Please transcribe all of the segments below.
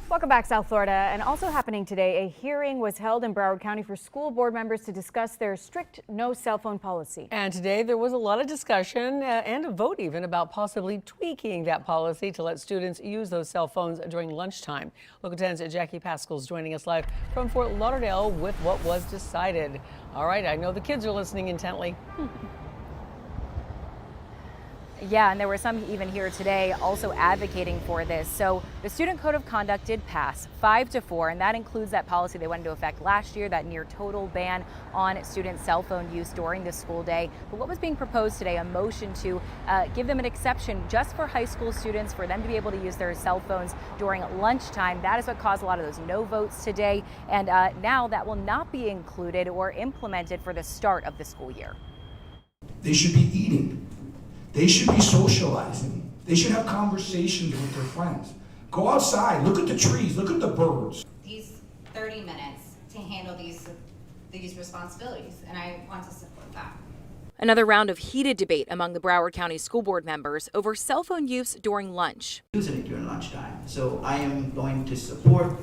Welcome back, South Florida. And also happening today, a hearing was held in Broward County for school board members to discuss their strict no cell phone policy. And today there was a lot of discussion and a vote even about possibly tweaking that policy to let students use those cell phones during lunchtime. Local 10's Jackie Pascal is joining us live from Fort Lauderdale with what was decided. All right, I know the kids are listening intently. Yeah, and there were some even here today also advocating for this. So the student code of conduct did pass 5-4, and that includes that policy they went into effect last year, that near total ban on student cell phone use during the school day. But what was being proposed today, a motion to give them an exception just for high school students, for them to be able to use their cell phones during lunchtime. That is what caused a lot of those no votes today. And now that will not be included or implemented for the start of the school year. They should be eating. They should be socializing. They should have conversations with their friends. Go outside, look at the trees, look at the birds. These 30 minutes to handle these responsibilities, and I want to support that. Another round of heated debate among the Broward County School Board members over cell phone use during lunch. Using it during lunchtime, so I am going to support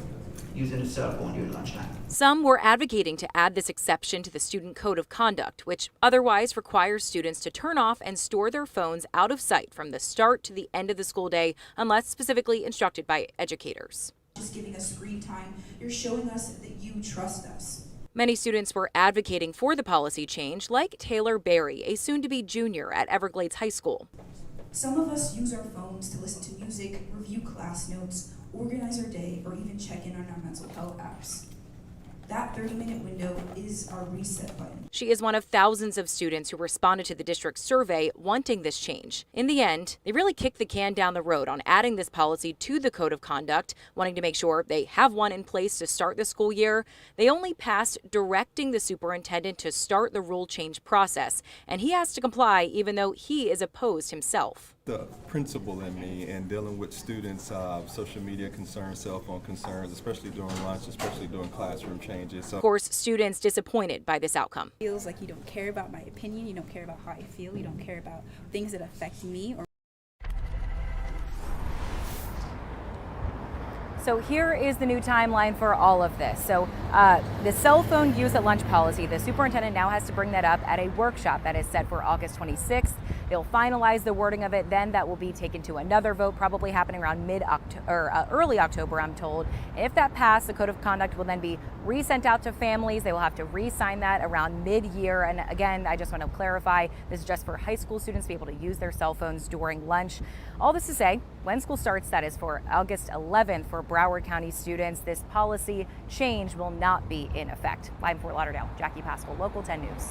using a cell phone during lunchtime. Some were advocating to add this exception to the student code of conduct, which otherwise requires students to turn off and store their phones out of sight from the start to the end of the school day, unless specifically instructed by educators. Just giving us screen time, you're showing us that you trust us. Many students were advocating for the policy change, like Taylor Berry, a soon-to-be junior at Everglades High School. Some of us use our phones to listen to music, review class notes, organize our day, or even check in on our mental health apps. That 30-minute window is our reset button. She is one of thousands of students who responded to the district's survey wanting this change. In the end, they really kicked the can down the road on adding this policy to the code of conduct, wanting to make sure they have one in place to start the school year. They only passed directing the superintendent to start the rule change process, and he has to comply even though he is opposed himself. The principal in me and dealing with students' social media concerns, cell phone concerns, especially during lunch, especially during classroom changes. So, of course, students disappointed by this outcome. Feels like you don't care about my opinion, you don't care about how I feel, you don't care about things that affect me. So here is the new timeline for all of this. So the cell phone use at lunch policy, the superintendent now has to bring that up at a workshop that is set for August 26th. They'll finalize the wording of it. Then that will be taken to another vote, probably happening around early October, I'm told. If that passed, the code of conduct will then be resent out to families. They will have to re-sign that around mid-year. And again, I just want to clarify, this is just for high school students to be able to use their cell phones during lunch. All this to say, when school starts, that is for August 11th for Broward County students, this policy change will not be in effect. Live in Fort Lauderdale, Jackie Pascal, Local 10 News.